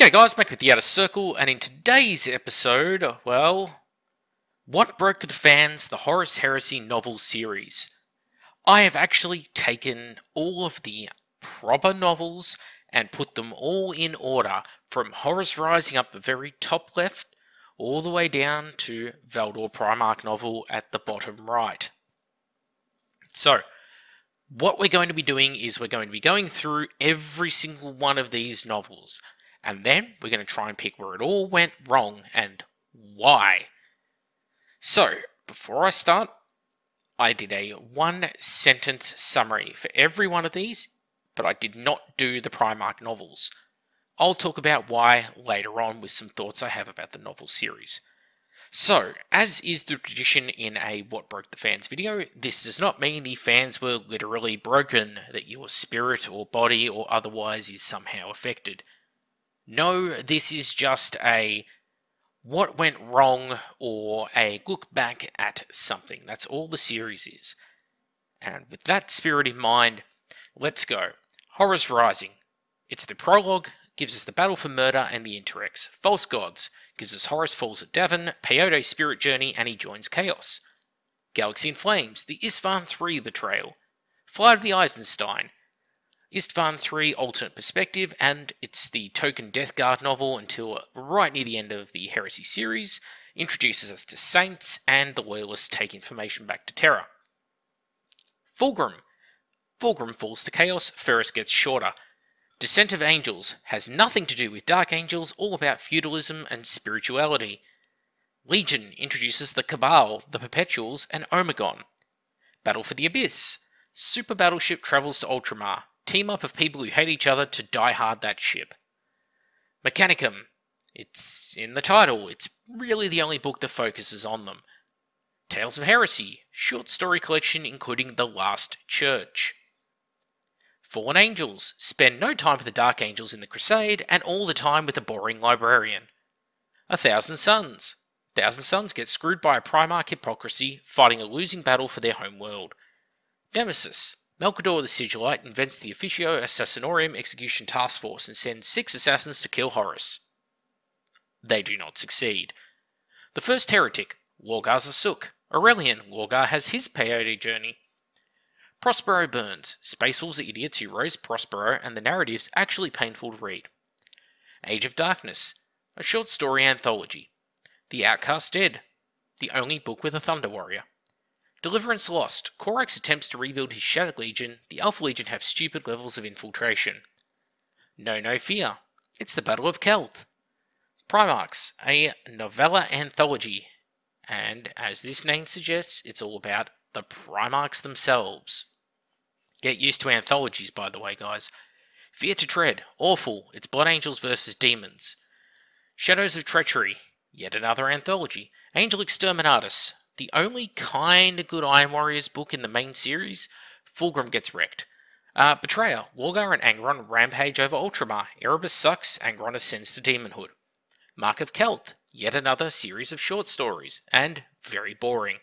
G'day guys, back with the Outer Circle, and in today's episode, well, what broke the fans, the Horus Heresy novel series. I have actually taken all of the proper novels and put them all in order, from Horus Rising up the very top left, all the way down to Valdor Primarch novel at the bottom right. So, what we're going to be doing is we're going to be going through every single one of these novels, and then we're going to try and pick where it all went wrong and why. So, before I start, I did a one-sentence summary for every one of these, but I did not do the Primarch novels. I'll talk about why later on with some thoughts I have about the novel series. So, as is the tradition in a What Broke the Fans video, this does not mean the fans were literally broken, that your spirit or body or otherwise is somehow affected. No, this is just a what went wrong or a look back at something. That's all the series is. And with that spirit in mind, let's go. Horus Rising. It's the prologue, gives us the battle for murder and the Interrex. False Gods gives us Horus falls at Davin, Peyote's spirit journey, and he joins Chaos. Galaxy in Flames, the Istvan III betrayal. Flight of the Eisenstein, Istvan III alternate perspective, and it's the token Death Guard novel until right near the end of the Heresy series, introduces us to Saints, and the Loyalists take information back to Terra. Fulgrim. Fulgrim falls to Chaos, Ferris gets shorter. Descent of Angels has nothing to do with Dark Angels, all about feudalism and spirituality. Legion introduces the Cabal, the Perpetuals, and Omegon. Battle for the Abyss. Super battleship travels to Ultramar. Team up of people who hate each other to die hard that ship. Mechanicum. It's in the title. It's really the only book that focuses on them. Tales of Heresy. Short story collection including The Last Church. Fallen Angels. Spend no time with the Dark Angels in the Crusade and all the time with the boring librarian. A Thousand Suns. Thousand Suns get screwed by a Primarch hypocrisy, fighting a losing battle for their home world. Nemesis. Melchador the Sigillite invents the Officio Assassinorum Execution Task Force and sends 6 assassins to kill Horus. They do not succeed. The First Heretic. Lorgar's a Sook. Aurelian. Lorgar has his peyote journey. Prospero Burns. Space Wolves are idiots who rose Prospero, and the narrative's actually painful to read. Age of Darkness. A short story anthology. The Outcast Dead. The only book with a Thunder Warrior. Deliverance Lost. Corax attempts to rebuild his Shattered Legion. The Alpha Legion have stupid levels of infiltration. No Fear. It's the Battle of Kelth. Primarchs. A novella anthology. And, as this name suggests, it's all about the Primarchs themselves. Get used to anthologies, by the way, guys. Fear to Tread. Awful. It's Blood Angels versus Demons. Shadows of Treachery. Yet another anthology. Angel Exterminatus. The only kind of good Iron Warriors book in the main series. Fulgrim gets wrecked. Betrayer. Lorgar and Angron rampage over Ultramar. Erebus sucks. Angron ascends to demonhood. Mark of Kelth. Yet another series of short stories. And very boring.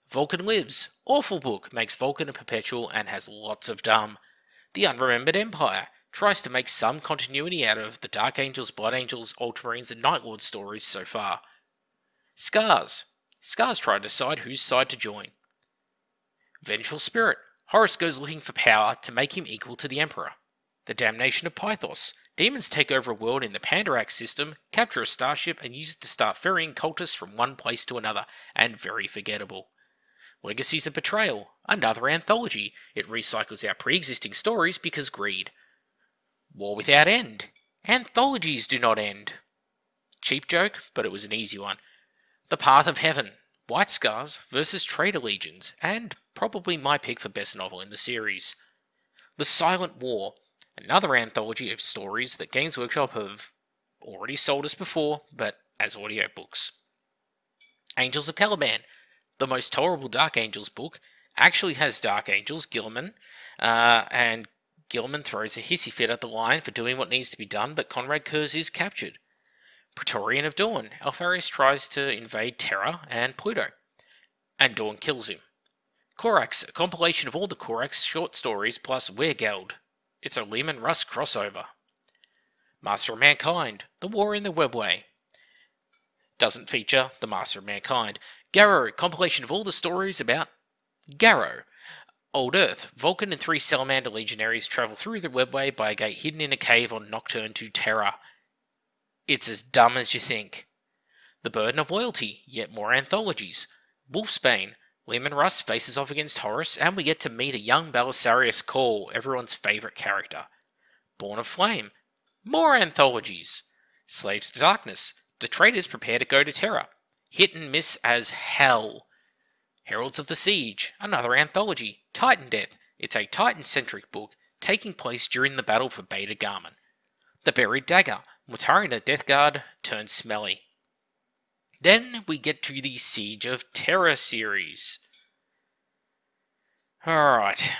Vulcan Lives. Awful book. Makes Vulcan a perpetual and has lots of dumb. The Unremembered Empire. Tries to make some continuity out of the Dark Angels, Blood Angels, Ultramarines and Night Lord stories so far. Scars. Scars try to decide whose side to join. Vengeful Spirit. Horus goes looking for power to make him equal to the Emperor. The Damnation of Pythos. Demons take over a world in the Pandarax system, capture a starship and use it to start ferrying cultists from one place to another, and very forgettable. Legacies of Betrayal. Another anthology. It recycles our pre-existing stories because greed. War Without End. Anthologies do not end. Cheap joke, but it was an easy one. The Path of Heaven. White Scars versus Traitor Legions, and probably my pick for best novel in the series. The Silent War. Another anthology of stories that Games Workshop have already sold us before, but as audiobooks. Angels of Caliban. The most tolerable Dark Angels book actually has Dark Angels, Guilliman, and Guilliman throws a hissy fit at the Lion for doing what needs to be done, but Conrad Kurz is captured. Praetorian of Dawn. Alpharius tries to invade Terra and Pluto, and Dawn kills him. Corax, a compilation of all the Corax short stories plus Weregeld. It's a Lehman Russ crossover. Master of Mankind, The War in the Webway. Doesn't feature the Master of Mankind. Garrow, compilation of all the stories about Garrow. Old Earth, Vulcan and 3 Salamander legionaries travel through the Webway by a gate hidden in a cave on Nocturne to Terra. It's as dumb as you think. The Burden of Loyalty, yet more anthologies. Wolfsbane, Leman Russ faces off against Horus, and we get to meet a young Belisarius Cawl, everyone's favourite character. Born of Flame, more anthologies. Slaves to Darkness, the traitors prepare to go to Terra. Hit and miss as hell. Heralds of the Siege, another anthology. Titan Death, it's a Titan-centric book taking place during the battle for Beta Garmin. The Buried Dagger, Mortarion the Death Guard turned smelly. Then we get to the Siege of Terra series. Alright,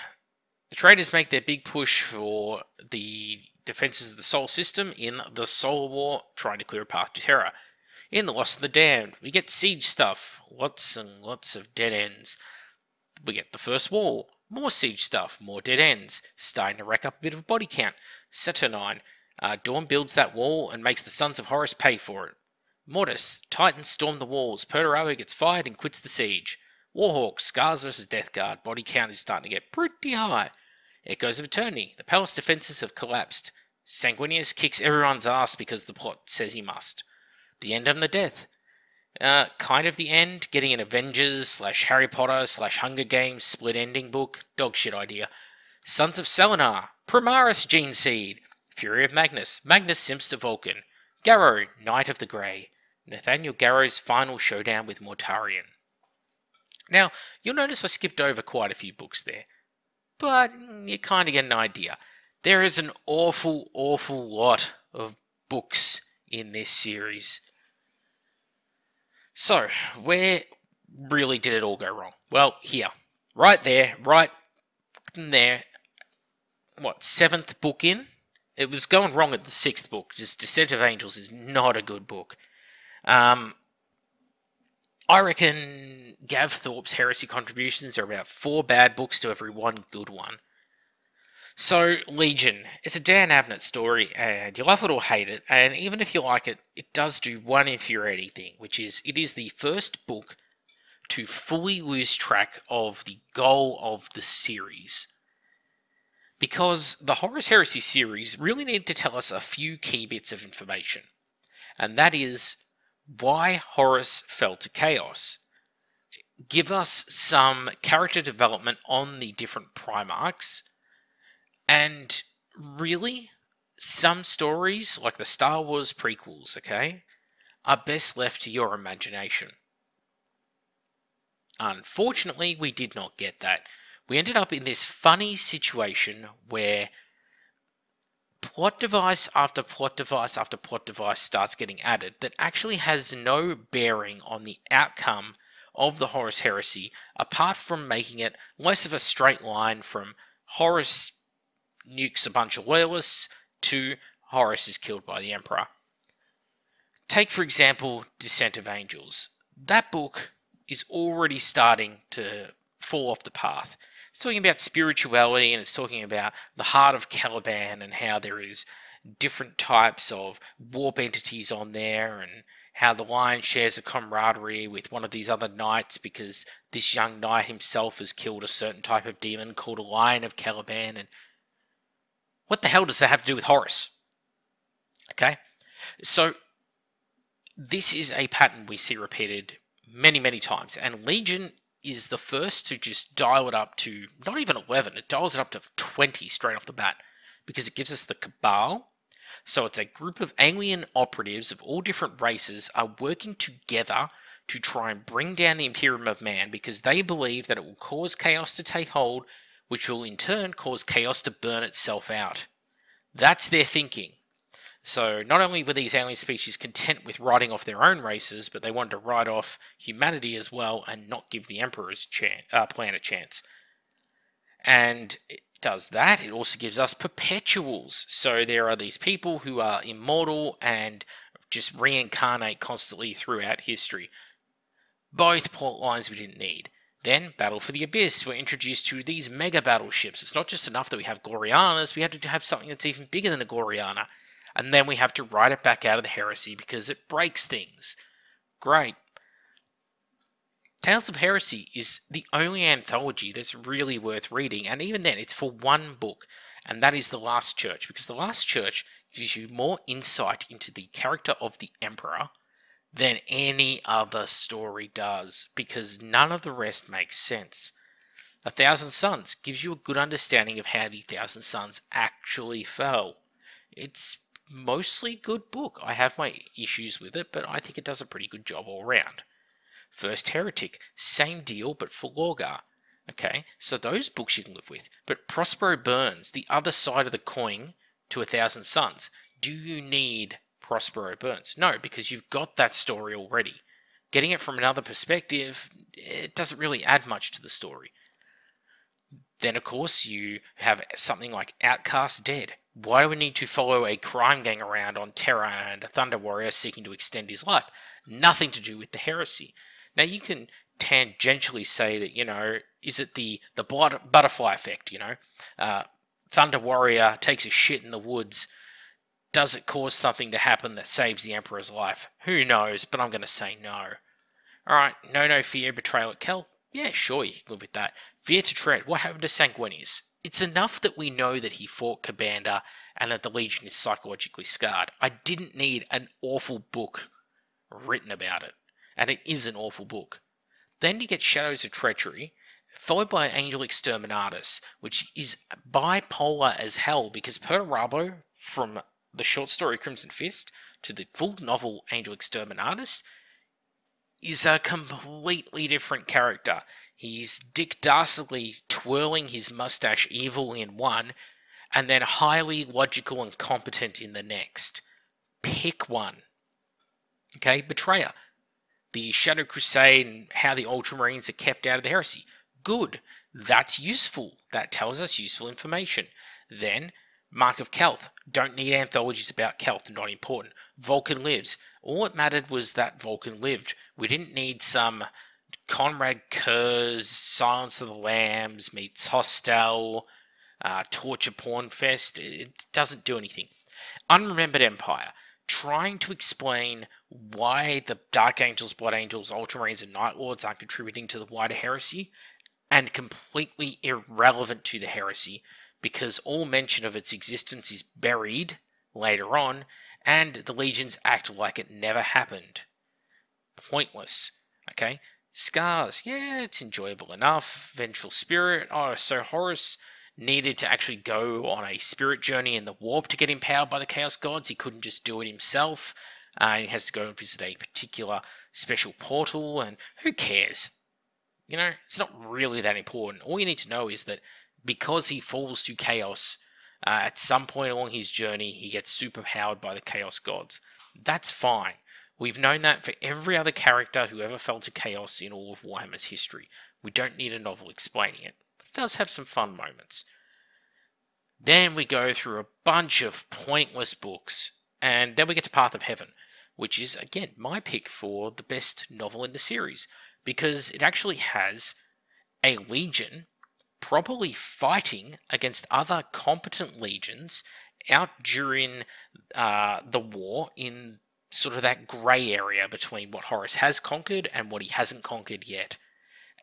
the traitors make their big push for the defences of the Sol system in the Solar War, trying to clear a path to Terra. In The Lost and the Damned, we get siege stuff, lots and lots of dead ends. We get the First Wall, more siege stuff, more dead ends, starting to rack up a bit of a body count. Saturnine, Dawn builds that wall and makes the Sons of Horus pay for it. Mortis, Titans storm the walls, Perturabo gets fired and quits the siege. Warhawk, Scars vs Death Guard, body count is starting to get pretty high. Echoes of Eternity, the palace defences have collapsed. Sanguinius kicks everyone's ass because the plot says he must. The End and the Death. Kind of the end, getting an Avengers / Harry Potter / Hunger Games split ending book. Dog shit idea. Sons of Selenar. Primaris Gene Seed. Fury of Magnus. Magnus simps to Vulcan. Garrow, Knight of the Grey. Nathaniel Garrow's final showdown with Mortarion. Now, you'll notice I skipped over quite a few books there, but you kind of get an idea. There is an awful lot of books in this series. So, where really did it all go wrong? Well, here. Right there. What, 7th book in? It was going wrong at the 6th book. Just Descent of Angels is not a good book. I reckon Gav Thorpe's Heresy contributions are about 4 bad books to every 1 good one. So, Legion. It's a Dan Abnett story, and you love it or hate it, and even if you like it, it does do one infuriating thing, which is, it is the first book to fully lose track of the goal of the series. Because the Horus Heresy series really needed to tell us a few key bits of information, and that is why Horus fell to chaos. Give us some character development on the different Primarchs, and really, some stories, like the Star Wars prequels, okay, are best left to your imagination. Unfortunately, we did not get that. We ended up in this funny situation where plot device after plot device after plot device starts getting added that actually has no bearing on the outcome of the Horus Heresy, apart from making it less of a straight line from Horus nukes a bunch of loyalists to Horus is killed by the Emperor. Take, for example, Descent of Angels. That book is already starting to fall off the path. It's talking about spirituality, and it's talking about the heart of Caliban and how there is different types of warp entities on there, and how the Lion shares a camaraderie with one of these other knights because this young knight himself has killed a certain type of demon called a Lion of Caliban. And what the hell does that have to do with Horus? Okay, so this is a pattern we see repeated many times, and Legion is the first to just dial it up to not even 11, it dials it up to 20 straight off the bat, because it gives us the Cabal. So it's a group of alien operatives of all different races are working together to try and bring down the Imperium of Man, because they believe that it will cause chaos to take hold, which will in turn cause chaos to burn itself out. That's their thinking. So not only were these alien species content with writing off their own races, but they wanted to write off humanity as well and not give the Emperor's plan a chance. And it does that. It also gives us perpetuals. So there are these people who are immortal and just reincarnate constantly throughout history. Both plot lines we didn't need. Then, Battle for the Abyss, we're introduced to these mega battleships. It's not just enough that we have Glorianas, we had to have something that's even bigger than a Gloriana. and then we have to write it back out of the heresy because it breaks things. Great. Tales of Heresy is the only anthology that's really worth reading, and even then, it's for one book, and that is The Last Church, because The Last Church gives you more insight into the character of the Emperor than any other story does, because none of the rest makes sense. A Thousand Suns gives you a good understanding of how the Thousand Suns actually fell. It's mostly a good book. I have my issues with it, but I think it does a pretty good job all around. First Heretic, same deal, but for Lorgar. Okay, so those books you can live with. But Prospero Burns, the other side of the coin to A Thousand Suns. Do you need Prospero Burns? No, because you've got that story already. Getting it from another perspective, it doesn't really add much to the story. Then, of course, you have something like Outcast Dead. Why do we need to follow a crime gang around on Terra and a Thunder Warrior seeking to extend his life? Nothing to do with the heresy. Now, you can tangentially say that, is it the butterfly effect, Thunder Warrior takes a shit in the woods. Does it cause something to happen that saves the Emperor's life? Who knows, but I'm going to say no. Alright, no fear, betrayal at Kel. Yeah, sure, you can live with that. Fear to tread. What happened to Sanguinius? It's enough that we know that he fought Ka'Bandha and that the Legion is psychologically scarred. I didn't need an awful book written about it. And it is an awful book. Then you get Shadows of Treachery, followed by Angel Exterminatus, which is bipolar as hell, because Perturabo, from the short story Crimson Fist to the full novel Angel Exterminatus, is a completely different character. He's Dick Dastardly twirling his mustache evil in one, and then highly logical and competent in the next. Pick one. Okay, Betrayer. The Shadow Crusade and how the Ultramarines are kept out of the heresy. Good. That's useful. That tells us useful information. Then, Mark of Kelth. Don't need anthologies about Kelth. Not important. Vulcan lives. All that mattered was that Vulcan lived. We didn't need some Conrad Kurz, Silence of the Lambs meets Hostel, Torture Porn Fest. It doesn't do anything. Unremembered Empire. Trying to explain why the Dark Angels, Blood Angels, Ultramarines, and Night Lords aren't contributing to the wider heresy, and completely irrelevant to the heresy, because all mention of its existence is buried later on, and the legions act like it never happened. Pointless. Okay? Scars, yeah, it's enjoyable enough. Vengeful Spirit, so Horus needed to actually go on a spirit journey in the warp to get empowered by the Chaos Gods. He couldn't just do it himself. He has to go and visit a particular special portal, and who cares? It's not really that important. All you need to know is that because he falls to Chaos, at some point along his journey, he gets superpowered by the Chaos Gods. That's fine. We've known that for every other character who ever fell to Chaos in all of Warhammer's history. We don't need a novel explaining it. But it does have some fun moments. Then we go through a bunch of pointless books, and then we get to Path of Heaven, which is, again, my pick for the best novel in the series, because it actually has a legion properly fighting against other competent legions out during the war in sort of that grey area between what Horus has conquered and what he hasn't conquered yet.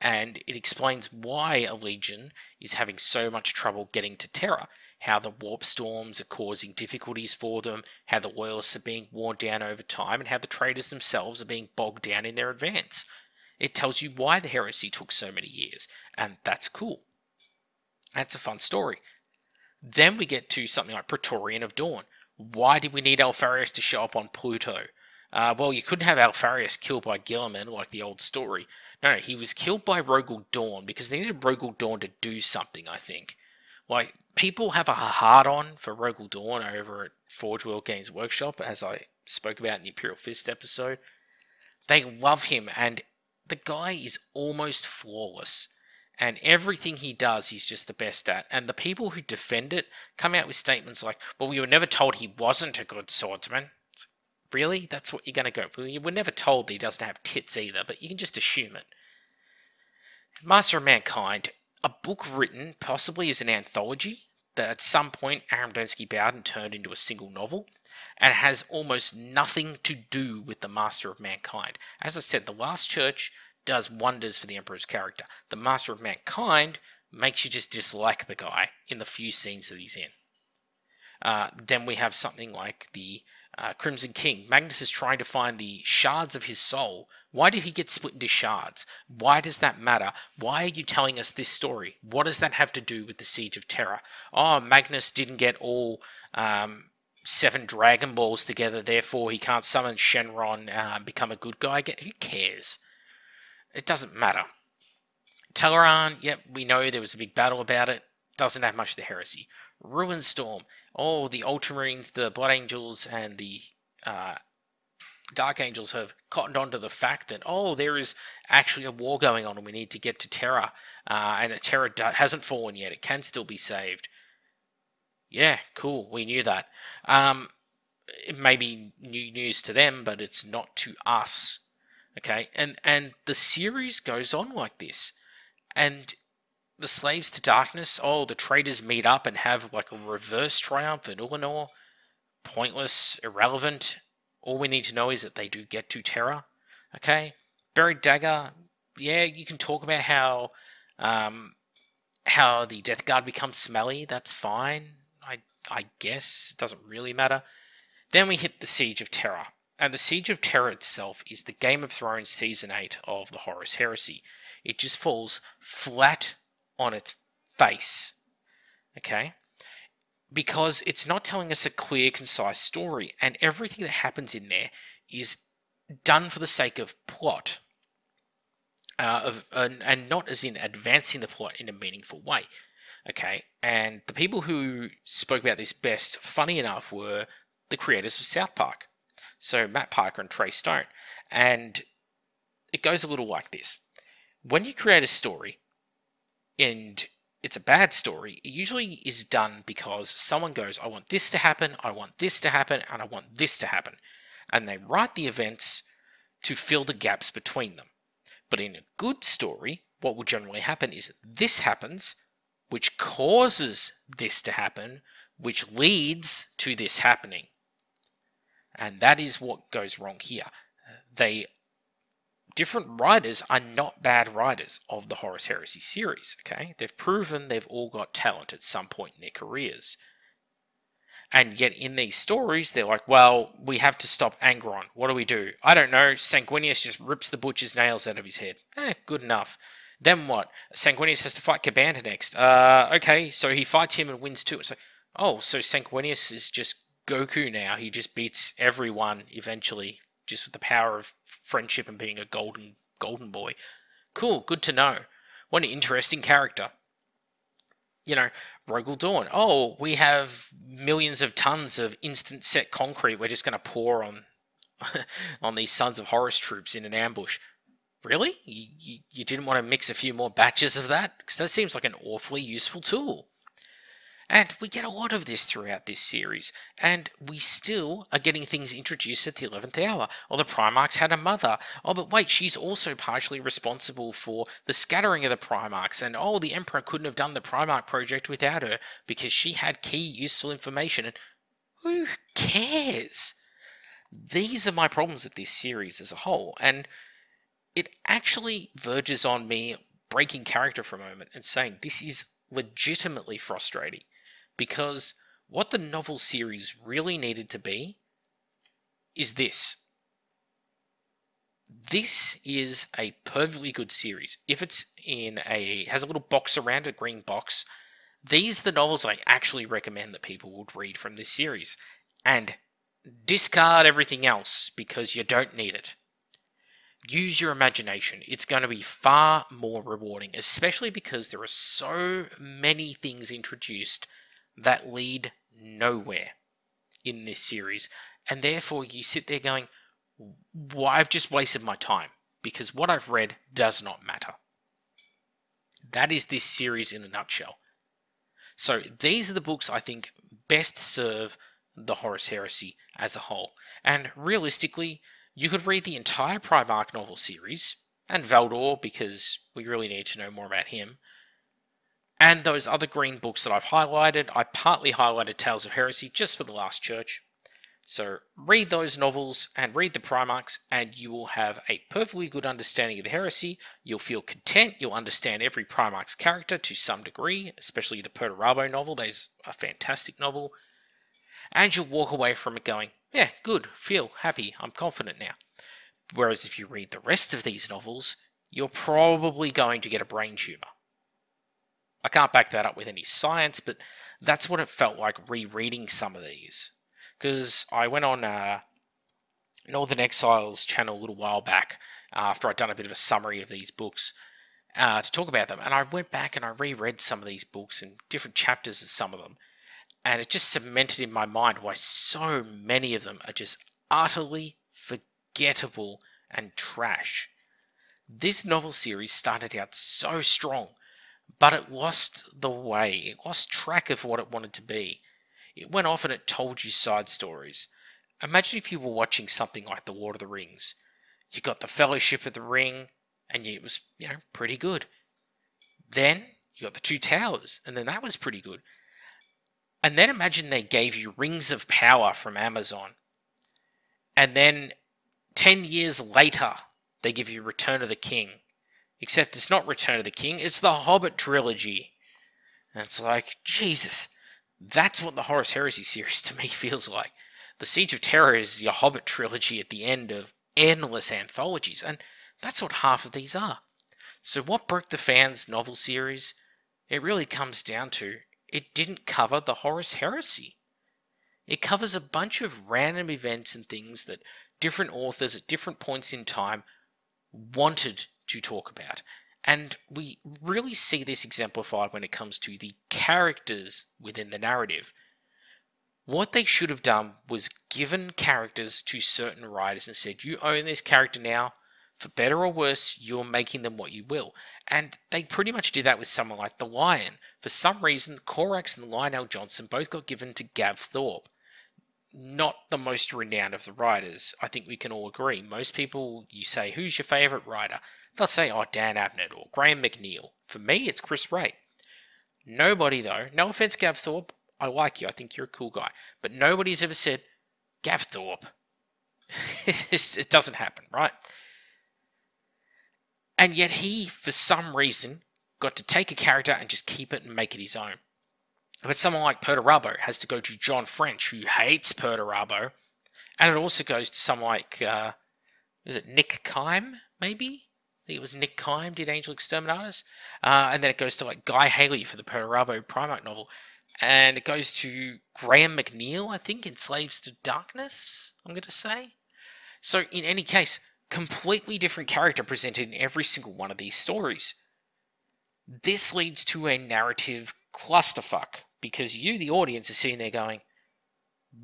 And it explains why a legion is having so much trouble getting to Terra, how the warp storms are causing difficulties for them, how the loyalists are being worn down over time, and how the traders themselves are being bogged down in their advance. It tells you why the heresy took so many years, and that's cool. That's a fun story. Then we get to something like Praetorian of Dawn. Why did we need Alpharius to show up on Pluto? Well, you couldn't have Alpharius killed by Guilliman like the old story. No, he was killed by Rogel Dawn because they needed Rogel Dawn to do something, I think. Like, people have a hard-on for Rogel Dawn over at Forge World Games Workshop, as I spoke about in the Imperial Fist episode. They love him, and the guy is almost flawless. And everything he does, he's just the best at. And the people who defend it come out with statements like, well, we were never told he wasn't a good swordsman. It's like, really? That's what you're going to go? Well, you were never told that he doesn't have tits either, but you can just assume it. Master of Mankind, a book written possibly as an anthology that at some point Aram Donsky Bowden turned into a single novel. and has almost nothing to do with the Master of Mankind. As I said, the Last Church does wonders for the Emperor's character. The Master of Mankind makes you just dislike the guy in the few scenes that he's in. Then we have something like the Crimson King. Magnus is trying to find the shards of his soul. Why did he get split into shards? Why does that matter? Why are you telling us this story? What does that have to do with the Siege of Terra? Oh, Magnus didn't get all 7 Dragon Balls together, therefore he can't summon Shenron and become a good guy again. Who cares? It doesn't matter. Teleran, yep, we know there was a big battle about it. Doesn't have much of the heresy. Ruinstorm, oh, the Ultramarines, the Blood Angels, and the Dark Angels have cottoned on to the fact that, oh, there is actually a war going on and we need to get to Terra. And that Terra hasn't fallen yet. It can still be saved. Yeah, cool. We knew that. It may be new news to them, but it's not to us. Okay? And the series goes on like this. And the Slaves to Darkness, oh, the traitors meet up and have like a reverse triumph at Ulanor. Pointless, irrelevant. All we need to know is that they do get to Terra. Okay? Buried Dagger, yeah, you can talk about how the Death Guard becomes smelly. That's fine. I guess. It doesn't really matter. Then we hit the Siege of Terra. And the Siege of Terra itself is the Game of Thrones Season 8 of the Horus Heresy. It just falls flat on its face. Okay? Because it's not telling us a clear, concise story, and everything that happens in there is done for the sake of plot, and not as in advancing the plot in a meaningful way. Okay, and the people who spoke about this best, funny enough, were the creators of South Park. So Matt Parker and Trey Stone. And it goes a little like this. When you create a story, and it's a bad story, it usually is done because someone goes, I want this to happen, I want this to happen, and I want this to happen. And they write the events to fill the gaps between them. But in a good story, what will generally happen is this happens, which causes this to happen, which leads to this happening. And that is what goes wrong here. Different writers are not bad writers of the Horus Heresy series, okay? They've proven they've all got talent at some point in their careers. And yet in these stories, they're like, well, we have to stop Angron. What do? I don't know. Sanguinius just rips the butcher's nails out of his head. Good enough. Then what? Sanguinius has to fight Cabanda next. Okay, so he fights him and wins too. So, so Sanguinius is just Goku now. He just beats everyone eventually, just with the power of friendship and being a golden boy. Cool, good to know. What an interesting character. You know, Rogel Dawn. Oh, we have millions of tons of instant set concrete we're just going to pour on on these Sons of Horus troops in an ambush. Really? You didn't want to mix a few more batches of that? Because that seems like an awfully useful tool. And we get a lot of this throughout this series, and we still are getting things introduced at the 11th hour. Oh, the Primarchs had a mother. Oh, but wait, she's also partially responsible for the scattering of the Primarchs, and oh, the Emperor couldn't have done the Primarch project without her, because she had key useful information, and who cares? These are my problems with this series as a whole, and it actually verges on me breaking character for a moment and saying this is legitimately frustrating. Because what the novel series really needed to be is this. This is a perfectly good series. If it's has a little box around it, a green box, these are the novels I actually recommend that people would read from this series. And discard everything else because you don't need it. Use your imagination. It's going to be far more rewarding, especially because there are so many things introduced that lead nowhere in this series. And therefore you sit there going, well, I've just wasted my time because what I've read does not matter. That is this series in a nutshell. So these are the books I think best serve the Horus Heresy as a whole. And realistically, you could read the entire Primarch novel series, and Valdor, because we really need to know more about him, and those other green books that I've highlighted. I partly highlighted Tales of Heresy just for the Last Church. So read those novels and read the Primarchs, and you will have a perfectly good understanding of the heresy. You'll feel content. You'll understand every Primarch's character to some degree, especially the Perturabo novel. That is a fantastic novel. And you'll walk away from it going, yeah, good, feel happy, I'm confident now. Whereas if you read the rest of these novels, you're probably going to get a brain tumour. I can't back that up with any science, but that's what it felt like rereading some of these. Because I went on Northern Exile's channel a little while back after I'd done a bit of a summary of these books to talk about them. And I went back and I reread some of these books and different chapters of some of them. And it just cemented in my mind why so many of them are just utterly forgettable and trash. This novel series started out so strong, but it lost the way. It lost track of what it wanted to be. It went off and it told you side stories. Imagine if you were watching something like The Lord of the Rings. You got the Fellowship of the Ring, and it was, pretty good. Then you got the Two Towers, and then that was pretty good. And then imagine they gave you Rings of Power from Amazon. And then 10 years later, they give you Return of the King. Except it's not Return of the King, it's the Hobbit trilogy. And it's like, Jesus, that's what the Horus Heresy series to me feels like. The Siege of Terror is your Hobbit trilogy at the end of endless anthologies, and that's what half of these are. So what broke the fans novel series? It really comes down to, it didn't cover the Horus Heresy. It covers a bunch of random events and things that different authors at different points in time wanted to talk about. And we really see this exemplified when it comes to the characters within the narrative. What they should have done was given characters to certain writers and said, you own this character now, for better or worse, you're making them what you will. And they pretty much did that with someone like The Lion. For some reason, Corax and Lionel Johnson both got given to Gav Thorpe. Not the most renowned of the writers, I think we can all agree. Most people, you say, who's your favourite writer? They'll say, Dan Abnett or Graham McNeil. For me, it's Chris Wray. Nobody, though, no offence, Gav Thorpe, I like you, I think you're a cool guy, but nobody's ever said, Gav Thorpe. It doesn't happen, right? And yet he, for some reason, got to take a character and just keep it and make it his own. But someone like Perturabo has to go to John French, who hates Perturabo, and it also goes to someone like, is it Nick Kime, maybe? I think it was Nick Kime did Angel Exterminatus. And then it goes to like Guy Haley for the Perturabo Primarch novel. And it goes to Graham McNeil, I think, in Slaves to Darkness, I'm going to say. So in any case, completely different character presented in every single one of these stories. This leads to a narrative clusterfuck, because you, the audience, are sitting there going,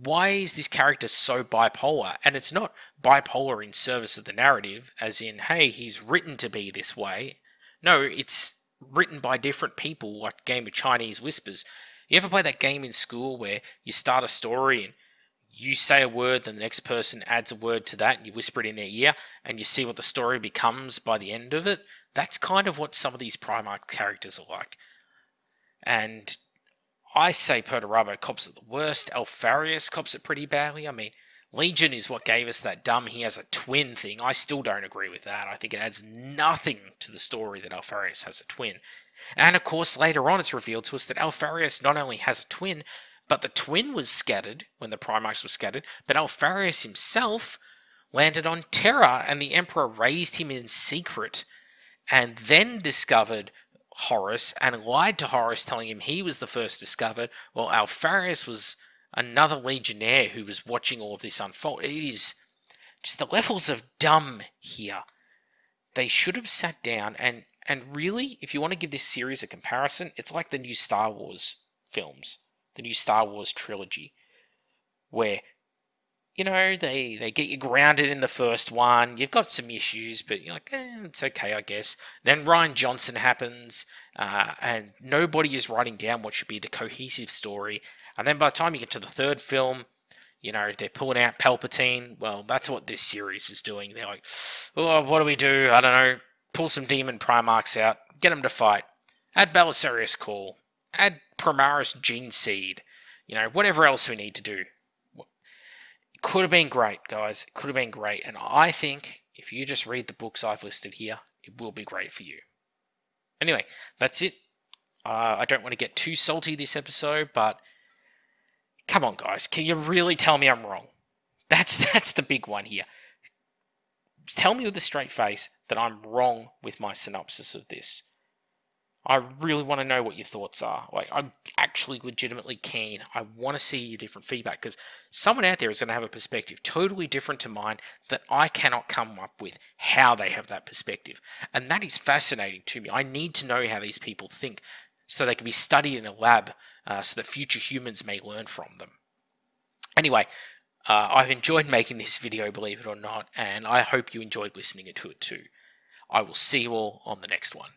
why is this character so bipolar? And it's not bipolar in service of the narrative, as in, hey, he's written to be this way. No, it's written by different people, like Game of Chinese Whispers. You ever play that game in school where you start a story and you say a word, then the next person adds a word to that and you whisper it in their ear and you see what the story becomes by the end of it? That's kind of what some of these Primarch characters are like. And I say Perturabo cops it the worst. Alpharius cops it pretty badly. I mean, Legion is what gave us that dumb he has a twin thing. I still don't agree with that. I think it adds nothing to the story that Alpharius has a twin. And of course, later on it's revealed to us that Alpharius not only has a twin, but the twin was scattered when the Primarchs were scattered, but Alpharius himself landed on Terra and the Emperor raised him in secret and then discovered Horus and lied to Horus telling him he was the first discovered, while Alpharius was another legionnaire who was watching all of this unfold. It is just the levels of dumb here. They should have sat down and really, if you want to give this series a comparison, it's like the new Star Wars films, the new Star Wars trilogy, where, they get you grounded in the first one, you've got some issues, but you're like, it's okay, I guess. Then Rian Johnson happens, and nobody is writing down what should be the cohesive story, and then by the time you get to the third film, they're pulling out Palpatine. Well, that's what this series is doing. They're like, oh, what do we do? I don't know. Pull some demon Primarchs out, get them to fight, add Belisarius Cawl, add Primaris Gene Seed, whatever else we need to do. Could have been great, guys. It could have been great. And I think if you just read the books I've listed here, it will be great for you. Anyway, that's it. I don't want to get too salty this episode, but come on, guys. Can you really tell me I'm wrong? That's the big one here. Tell me with a straight face that I'm wrong with my synopsis of this. I really want to know what your thoughts are. Like, I'm actually legitimately keen. I want to see your different feedback because someone out there is going to have a perspective totally different to mine that I cannot come up with how they have that perspective. And that is fascinating to me. I need to know how these people think so they can be studied in a lab so that future humans may learn from them. Anyway, I've enjoyed making this video, believe it or not, and I hope you enjoyed listening to it too. I will see you all on the next one.